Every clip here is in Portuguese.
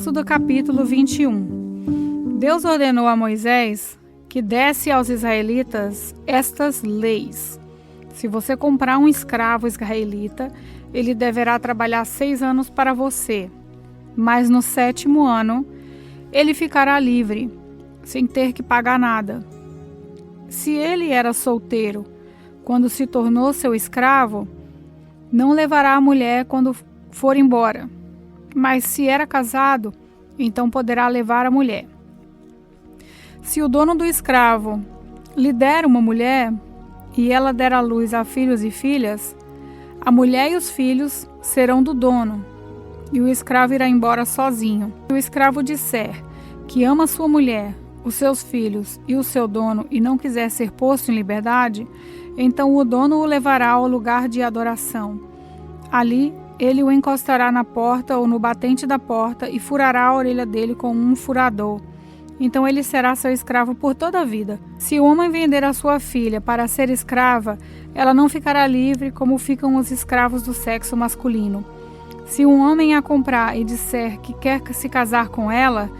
Êxodo capítulo 21. Deus ordenou a Moisés que desse aos israelitas estas leis. Se você comprar um escravo israelita, ele deverá trabalhar 6 anos para você, mas no 7º ano ele ficará livre, sem ter que pagar nada. Se ele era solteiro quando se tornou seu escravo, não levará a mulher quando for embora. Mas se era casado, então poderá levar a mulher. Se o dono do escravo lhe der uma mulher, e ela der à luz a filhos e filhas, a mulher e os filhos serão do dono, e o escravo irá embora sozinho. Se o escravo disser que ama sua mulher, os seus filhos e o seu dono, e não quiser ser posto em liberdade, então o dono o levará ao lugar de adoração. Ali ele o encostará na porta ou no batente da porta e furará a orelha dele com um furador. Então ele será seu escravo por toda a vida. Se o homem vender a sua filha para ser escrava, ela não ficará livre como ficam os escravos do sexo masculino. Se um homem a comprar e disser que quer se casar com ela,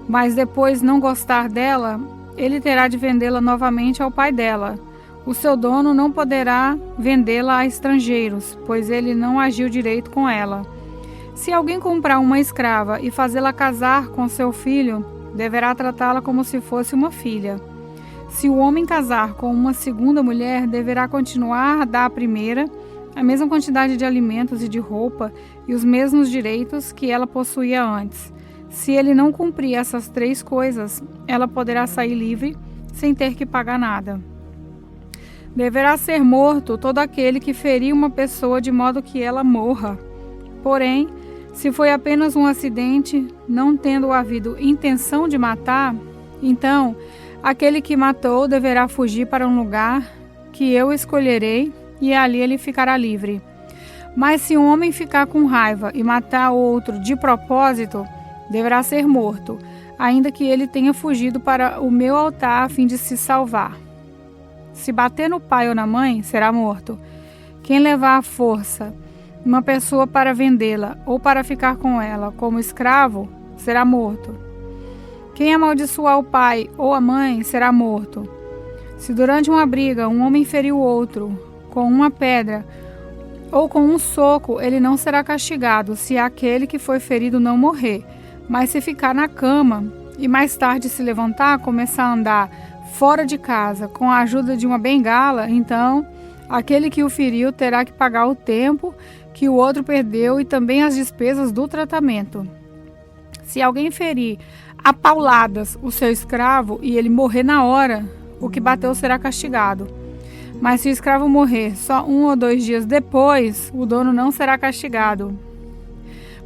mas depois não gostar dela, ele terá de vendê-la novamente ao pai dela. O seu dono não poderá vendê-la a estrangeiros, pois ele não agiu direito com ela. Se alguém comprar uma escrava e fazê-la casar com seu filho, deverá tratá-la como se fosse uma filha. Se o homem casar com uma segunda mulher, deverá continuar a dar à primeira a mesma quantidade de alimentos e de roupa e os mesmos direitos que ela possuía antes. Se ele não cumprir essas 3 coisas, ela poderá sair livre sem ter que pagar nada. Deverá ser morto todo aquele que ferir uma pessoa de modo que ela morra. Porém, se foi apenas um acidente, não tendo havido intenção de matar, então aquele que matou deverá fugir para um lugar que eu escolherei e ali ele ficará livre. Mas se um homem ficar com raiva e matar outro de propósito, deverá ser morto, ainda que ele tenha fugido para o meu altar a fim de se salvar. Se bater no pai ou na mãe, será morto. Quem levar à força uma pessoa para vendê-la ou para ficar com ela como escravo, será morto. Quem amaldiçoar o pai ou a mãe, será morto. Se durante uma briga um homem feriu outro com uma pedra ou com um soco, ele não será castigado se aquele que foi ferido não morrer. Mas se ficar na cama e mais tarde se levantar, começar a andar fora de casa com a ajuda de uma bengala, então aquele que o feriu terá que pagar o tempo que o outro perdeu e também as despesas do tratamento. Se alguém ferir a pauladas o seu escravo e ele morrer na hora, o que bateu será castigado. Mas se o escravo morrer só 1 ou 2 dias depois, o dono não será castigado,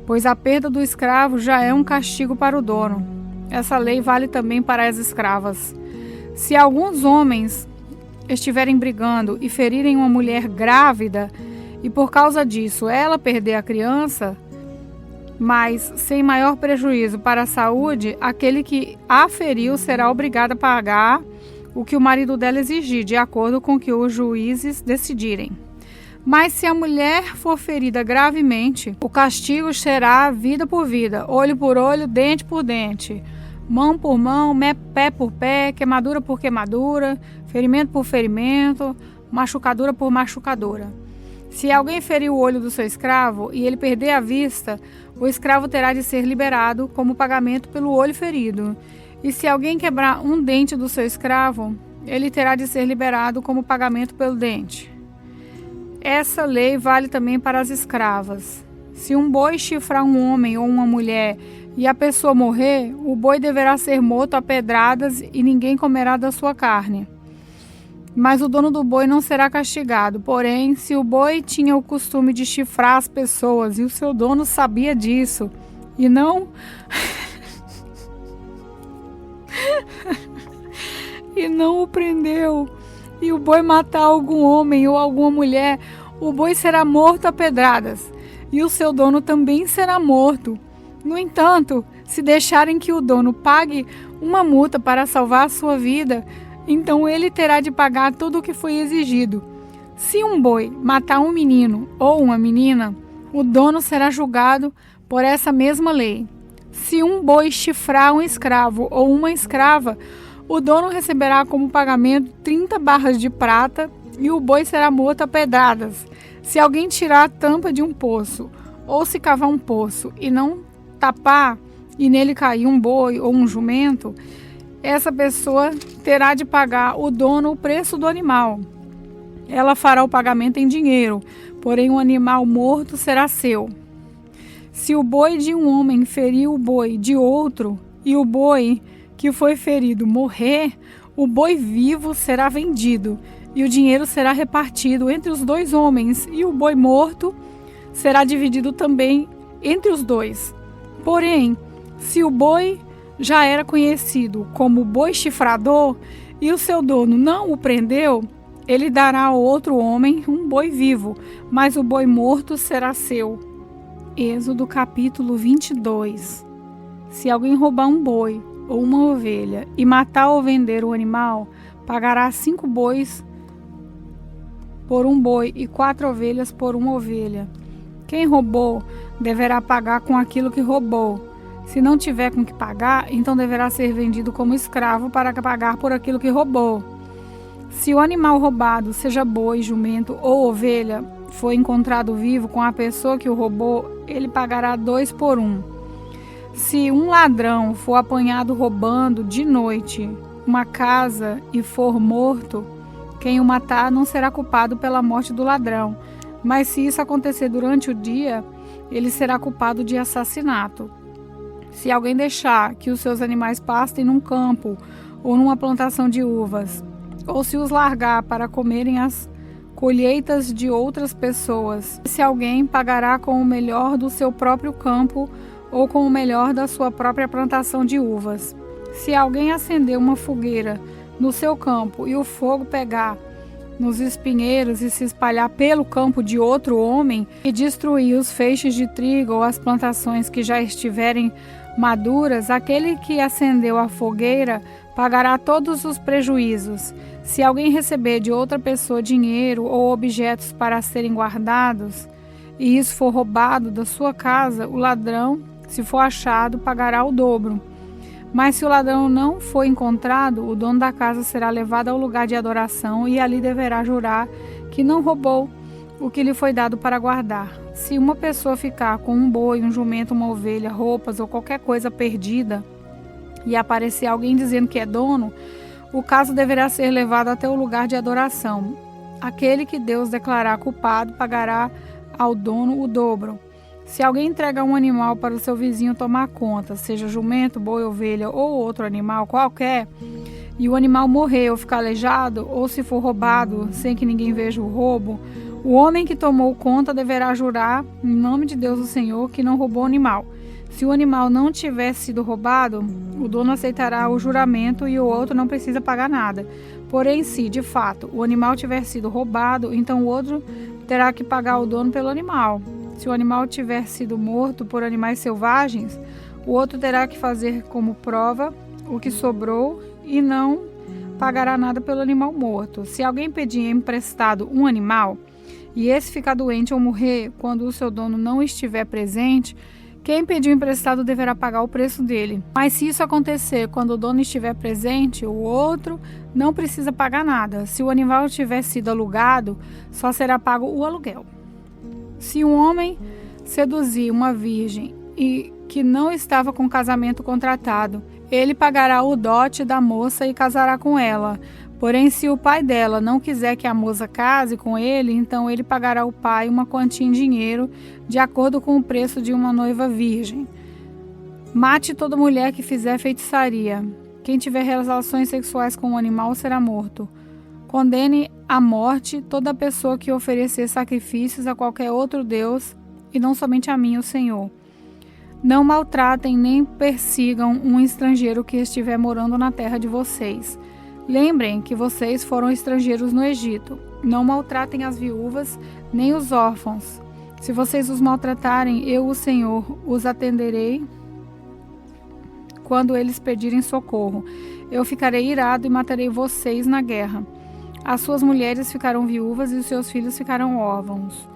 pois a perda do escravo já é um castigo para o dono. Essa lei vale também para as escravas. Se alguns homens estiverem brigando e ferirem uma mulher grávida, e por causa disso ela perder a criança, mas sem maior prejuízo para a saúde, aquele que a feriu será obrigado a pagar o que o marido dela exigir, de acordo com o que os juízes decidirem. Mas se a mulher for ferida gravemente, o castigo será vida por vida, olho por olho, dente por dente, mão por mão, pé por pé, queimadura por queimadura, ferimento por ferimento, machucadura por machucadura. Se alguém ferir o olho do seu escravo e ele perder a vista, o escravo terá de ser liberado como pagamento pelo olho ferido. E se alguém quebrar um dente do seu escravo, ele terá de ser liberado como pagamento pelo dente. Essa lei vale também para as escravas. Se um boi chifrar um homem ou uma mulher e a pessoa morrer, o boi deverá ser morto a pedradas e ninguém comerá da sua carne. Mas o dono do boi não será castigado. Porém, se o boi tinha o costume de chifrar as pessoas e o seu dono sabia disso e não o prendeu, e o boi matar algum homem ou alguma mulher, o boi será morto a pedradas e o seu dono também será morto. No entanto, se deixarem que o dono pague uma multa para salvar a sua vida, então ele terá de pagar tudo o que foi exigido. Se um boi matar um menino ou uma menina, o dono será julgado por essa mesma lei. Se um boi chifrar um escravo ou uma escrava, o dono receberá como pagamento 30 barras de prata e o boi será morto a pedradas. Se alguém tirar a tampa de um poço ou se cavar um poço e não tapar e nele cair um boi ou um jumento, essa pessoa terá de pagar o dono o preço do animal. Ela fará o pagamento em dinheiro, porém o animal morto será seu. Se o boi de um homem ferir o boi de outro e o boi que foi ferido morrer, o boi vivo será vendido e o dinheiro será repartido entre os dois homens e o boi morto será dividido também entre os dois. Porém, se o boi já era conhecido como boi chifrador e o seu dono não o prendeu, ele dará ao outro homem um boi vivo, mas o boi morto será seu. Êxodo capítulo 22. Se alguém roubar um boi ou uma ovelha e matar ou vender o animal, pagará 5 bois por um boi e 4 ovelhas por uma ovelha. Quem roubou deverá pagar com aquilo que roubou. Se não tiver com que pagar, então deverá ser vendido como escravo para pagar por aquilo que roubou. Se o animal roubado, seja boi, jumento ou ovelha, for encontrado vivo com a pessoa que o roubou, ele pagará 2 por 1. Se um ladrão for apanhado roubando de noite uma casa e for morto, quem o matar não será culpado pela morte do ladrão, mas se isso acontecer durante o dia, ele será culpado de assassinato. Se alguém deixar que os seus animais pastem num campo ou numa plantação de uvas, ou se os largar para comerem as colheitas de outras pessoas, se alguém pagará com o melhor do seu próprio campo ou com o melhor da sua própria plantação de uvas. Se alguém acender uma fogueira no seu campo e o fogo pegar nos espinheiros e se espalhar pelo campo de outro homem e destruir os feixes de trigo ou as plantações que já estiverem maduras, aquele que acendeu a fogueira pagará todos os prejuízos. Se alguém receber de outra pessoa dinheiro ou objetos para serem guardados, e isso for roubado da sua casa, o ladrão, se for achado, pagará o dobro. Mas se o ladrão não for encontrado, o dono da casa será levado ao lugar de adoração e ali deverá jurar que não roubou o que lhe foi dado para guardar. Se uma pessoa ficar com um boi, um jumento, uma ovelha, roupas ou qualquer coisa perdida e aparecer alguém dizendo que é dono, o caso deverá ser levado até o lugar de adoração. Aquele que Deus declarar culpado pagará ao dono o dobro. Se alguém entrega um animal para o seu vizinho tomar conta, seja jumento, boi, ovelha ou outro animal qualquer, e o animal morrer ou ficar aleijado, ou se for roubado sem que ninguém veja o roubo, o homem que tomou conta deverá jurar, em nome de Deus o Senhor, que não roubou o animal. Se o animal não tiver sido roubado, o dono aceitará o juramento e o outro não precisa pagar nada. Porém, se, de fato, o animal tiver sido roubado, então o outro terá que pagar ao dono pelo animal. Se o animal tiver sido morto por animais selvagens, o outro terá que fazer como prova o que sobrou e não pagará nada pelo animal morto. Se alguém pedir emprestado um animal e esse ficar doente ou morrer quando o seu dono não estiver presente, quem pediu emprestado deverá pagar o preço dele. Mas se isso acontecer quando o dono estiver presente, o outro não precisa pagar nada. Se o animal tiver sido alugado, só será pago o aluguel. Se um homem seduzir uma virgem e que não estava com casamento contratado, ele pagará o dote da moça e casará com ela. Porém, se o pai dela não quiser que a moça case com ele, então ele pagará ao pai uma quantia em dinheiro de acordo com o preço de uma noiva virgem. Mate toda mulher que fizer feitiçaria. Quem tiver relações sexuais com um animal será morto. Condene à morte toda pessoa que oferecer sacrifícios a qualquer outro Deus, e não somente a mim, o Senhor. Não maltratem nem persigam um estrangeiro que estiver morando na terra de vocês. Lembrem que vocês foram estrangeiros no Egito. Não maltratem as viúvas nem os órfãos. Se vocês os maltratarem, eu, o Senhor, os atenderei quando eles pedirem socorro. Eu ficarei irado e matarei vocês na guerra. As suas mulheres ficarão viúvas e os seus filhos ficarão órfãos.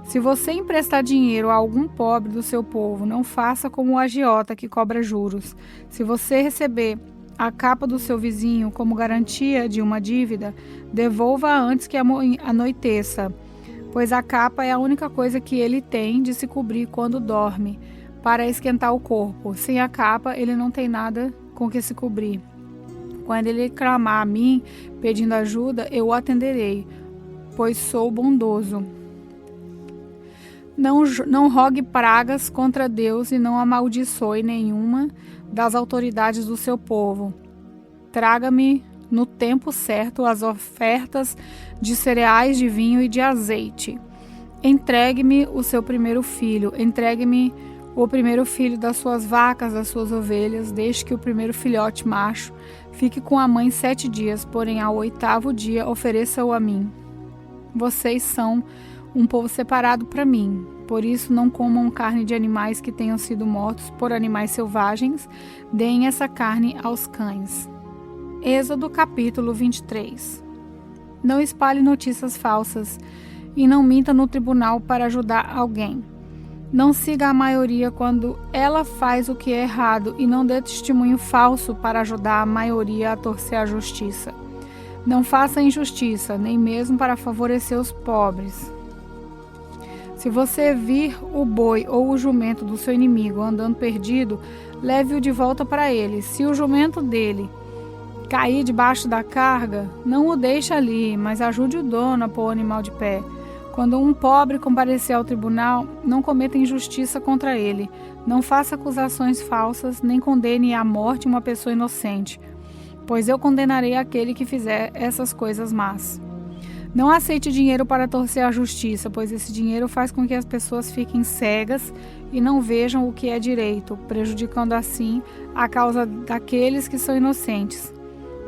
Se você emprestar dinheiro a algum pobre do seu povo, não faça como o agiota que cobra juros. Se você receber a capa do seu vizinho como garantia de uma dívida, devolva-a antes que anoiteça, pois a capa é a única coisa que ele tem de se cobrir quando dorme, para esquentar o corpo. Sem a capa, ele não tem nada com que se cobrir. Quando ele clamar a mim, pedindo ajuda, eu o atenderei, pois sou bondoso. Não rogue pragas contra Deus e não amaldiçoe nenhuma das autoridades do seu povo. Traga-me no tempo certo as ofertas de cereais, de vinho e de azeite. Entregue-me o seu primeiro filho, entregue-me o primeiro filho das suas vacas, das suas ovelhas, deixe que o primeiro filhote macho fique com a mãe 7 dias, porém ao 8º dia ofereça-o a mim. Vocês são um povo separado para mim, por isso não comam carne de animais que tenham sido mortos por animais selvagens, deem essa carne aos cães. Êxodo capítulo 23. Não espalhe notícias falsas e não minta no tribunal para ajudar alguém. Não siga a maioria quando ela faz o que é errado e não dê testemunho falso para ajudar a maioria a torcer a justiça. Não faça injustiça, nem mesmo para favorecer os pobres. Se você vir o boi ou o jumento do seu inimigo andando perdido, leve-o de volta para ele. Se o jumento dele cair debaixo da carga, não o deixe ali, mas ajude o dono a pôr o animal de pé. Quando um pobre comparecer ao tribunal, não cometa injustiça contra ele. Não faça acusações falsas, nem condene à morte uma pessoa inocente, pois eu condenarei aquele que fizer essas coisas más. Não aceite dinheiro para torcer a justiça, pois esse dinheiro faz com que as pessoas fiquem cegas e não vejam o que é direito, prejudicando assim a causa daqueles que são inocentes.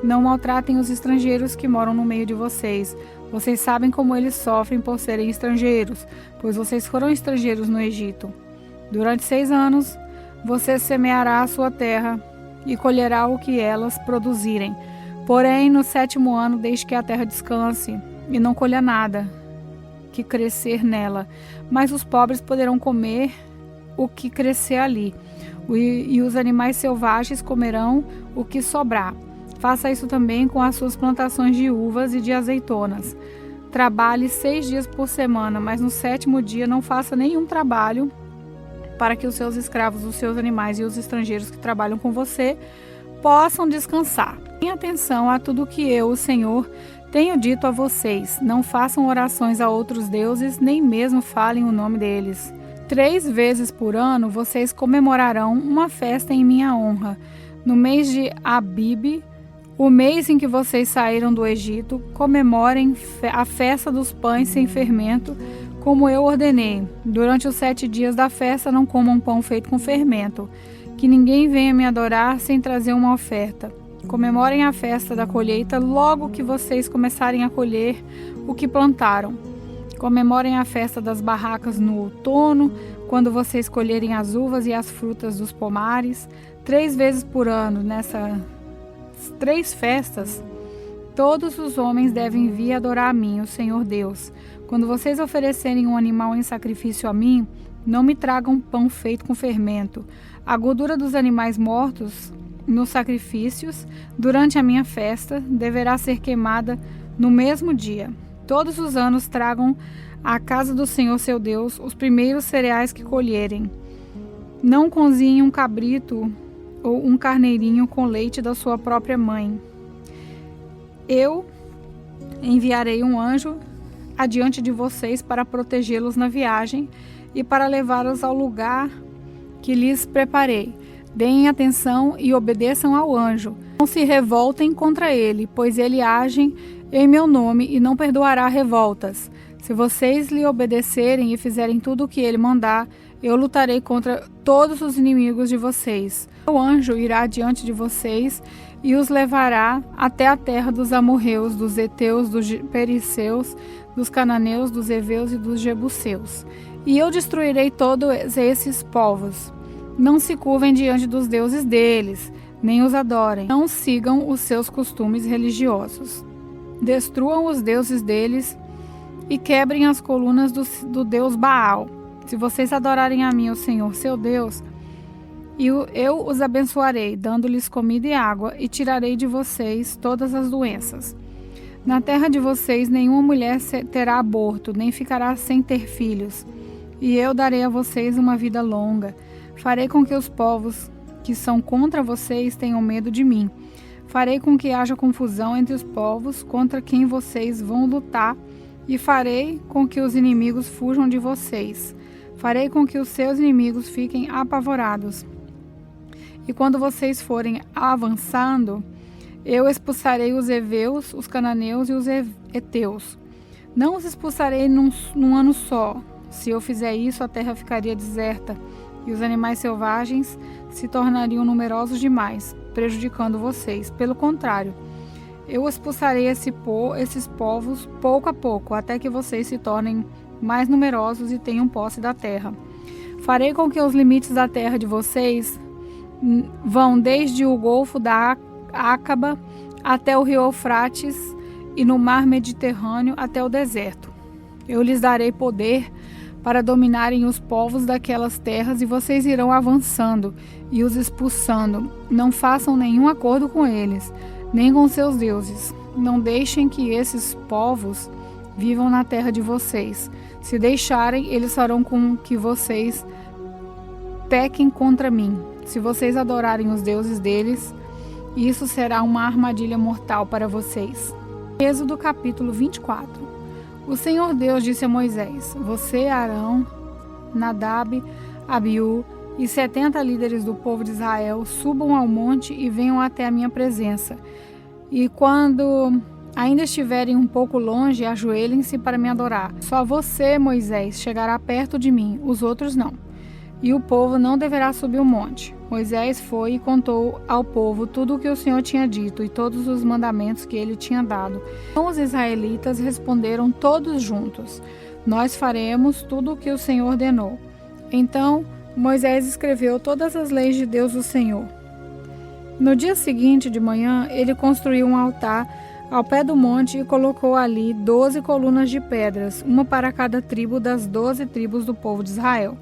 Não maltratem os estrangeiros que moram no meio de vocês. Vocês sabem como eles sofrem por serem estrangeiros, pois vocês foram estrangeiros no Egito. Durante 6 anos, você semeará a sua terra e colherá o que elas produzirem. Porém, no 7º ano, deixe que a terra descanse e não colha nada que crescer nela. Mas os pobres poderão comer o que crescer ali, e os animais selvagens comerão o que sobrar. Faça isso também com as suas plantações de uvas e de azeitonas. Trabalhe 6 dias por semana, mas no 7º dia não faça nenhum trabalho, para que os seus escravos, os seus animais e os estrangeiros que trabalham com você possam descansar. Tenha atenção a tudo que eu, o Senhor, tenho dito a vocês. Não façam orações a outros deuses, nem mesmo falem o nome deles. 3 vezes por ano vocês comemorarão uma festa em minha honra. No mês de Abibe, o mês em que vocês saíram do Egito, comemorem a festa dos pães sem fermento, como eu ordenei. Durante os 7 dias da festa não comam pão feito com fermento. Que ninguém venha me adorar sem trazer uma oferta. Comemorem a festa da colheita logo que vocês começarem a colher o que plantaram. Comemorem a festa das barracas no outono, quando vocês colherem as uvas e as frutas dos pomares. 3 vezes por ano, nessas 3 festas, todos os homens devem vir adorar a mim, o Senhor Deus. Quando vocês oferecerem um animal em sacrifício a mim, não me tragam pão feito com fermento. A gordura dos animais mortos nos sacrifícios, durante a minha festa, deverá ser queimada no mesmo dia. Todos os anos tragam à casa do Senhor seu Deus os primeiros cereais que colherem. Não cozinhem um cabrito ou um carneirinho com leite da sua própria mãe. Eu enviarei um anjo adiante de vocês para protegê-los na viagem e para levá-los ao lugar que lhes preparei. Deem atenção e obedeçam ao anjo. Não se revoltem contra ele, pois ele age em meu nome e não perdoará revoltas. Se vocês lhe obedecerem e fizerem tudo o que ele mandar, eu lutarei contra todos os inimigos de vocês. O anjo irá diante de vocês e os levará até a terra dos amorreus, dos heteus, dos perizeus, dos cananeus, dos heveus e dos jebuseus. E eu destruirei todos esses povos. Não se curvem diante dos deuses deles, nem os adorem. Não sigam os seus costumes religiosos. Destruam os deuses deles e quebrem as colunas do deus Baal. Se vocês adorarem a mim, o Senhor, seu Deus, eu os abençoarei, dando-lhes comida e água, e tirarei de vocês todas as doenças. Na terra de vocês nenhuma mulher terá aborto, nem ficará sem ter filhos. E eu darei a vocês uma vida longa. Farei com que os povos que são contra vocês tenham medo de mim. Farei com que haja confusão entre os povos contra quem vocês vão lutar, e farei com que os inimigos fujam de vocês. Farei com que os seus inimigos fiquem apavorados. E quando vocês forem avançando, eu expulsarei os heveus, os cananeus e os heteus. Não os expulsarei num ano só. Se eu fizer isso, a terra ficaria deserta, e os animais selvagens se tornariam numerosos demais, prejudicando vocês. Pelo contrário, eu expulsarei esses povos pouco a pouco, até que vocês se tornem mais numerosos e tenham posse da terra. Farei com que os limites da terra de vocês vão desde o Golfo da Ácaba até o rio Eufrates e no mar Mediterrâneo até o deserto. Eu lhes darei poder para dominarem os povos daquelas terras, e vocês irão avançando e os expulsando. Não façam nenhum acordo com eles, nem com seus deuses. Não deixem que esses povos vivam na terra de vocês. Se deixarem, eles farão com que vocês pequem contra mim. Se vocês adorarem os deuses deles, isso será uma armadilha mortal para vocês. Êxodo capítulo 24. O Senhor Deus disse a Moisés: Você, Arão, Nadab, Abiú e 70 líderes do povo de Israel subam ao monte e venham até a minha presença. E quando ainda estiverem um pouco longe, ajoelhem-se para me adorar. Só você, Moisés, chegará perto de mim, os outros não. E o povo não deverá subir o monte. Moisés foi e contou ao povo tudo o que o Senhor tinha dito e todos os mandamentos que ele tinha dado. Então os israelitas responderam todos juntos: Nós faremos tudo o que o Senhor ordenou. Então Moisés escreveu todas as leis de Deus do Senhor. No dia seguinte de manhã, ele construiu um altar ao pé do monte e colocou ali 12 colunas de pedras, uma para cada tribo das 12 tribos do povo de Israel.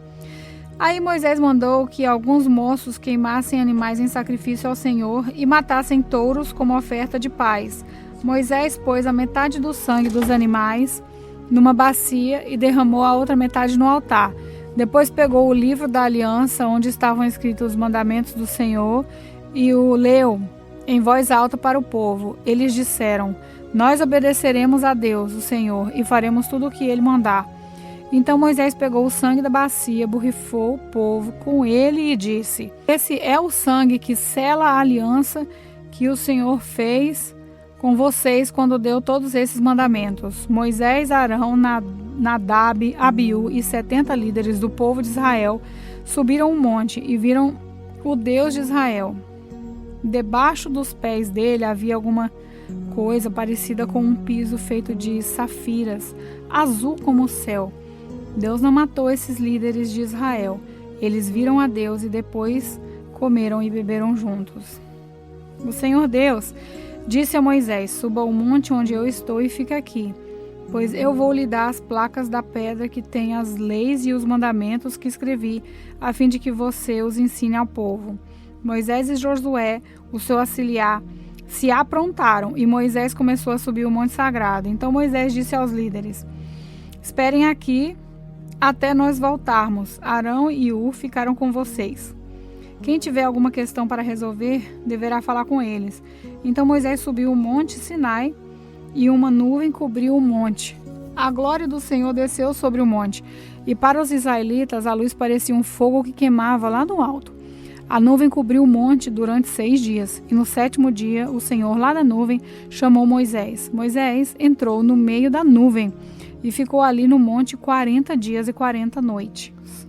Aí Moisés mandou que alguns moços queimassem animais em sacrifício ao Senhor e matassem touros como oferta de paz. Moisés pôs a metade do sangue dos animais numa bacia e derramou a outra metade no altar. Depois pegou o livro da aliança, onde estavam escritos os mandamentos do Senhor, e o leu em voz alta para o povo. Eles disseram: Nós obedeceremos a Deus, o Senhor, e faremos tudo o que ele mandar. Então Moisés pegou o sangue da bacia, borrifou o povo com ele e disse: Esse é o sangue que sela a aliança que o Senhor fez com vocês quando deu todos esses mandamentos. Moisés, Arão, Nadab, Abiú e 70 líderes do povo de Israel subiram um monte e viram o Deus de Israel. Debaixo dos pés dele havia alguma coisa parecida com um piso feito de safiras, azul como o céu. Deus não matou esses líderes de Israel. Eles viram a Deus e depois comeram e beberam juntos. O Senhor Deus disse a Moisés: Suba ao monte onde eu estou e fica aqui, pois eu vou lhe dar as placas da pedra que tem as leis e os mandamentos que escrevi, a fim de que você os ensine ao povo. Moisés e Josué, o seu auxiliar, se aprontaram e Moisés começou a subir o monte sagrado. Então Moisés disse aos líderes: Esperem aqui até nós voltarmos. Arão e Ur ficaram com vocês. Quem tiver alguma questão para resolver, deverá falar com eles. Então Moisés subiu o monte Sinai e uma nuvem cobriu o monte. A glória do Senhor desceu sobre o monte, e para os israelitas a luz parecia um fogo que queimava lá do alto. A nuvem cobriu o monte durante 6 dias, e no 7º dia o Senhor lá da nuvem chamou Moisés. Moisés entrou no meio da nuvem e ficou ali no monte 40 dias e 40 noites.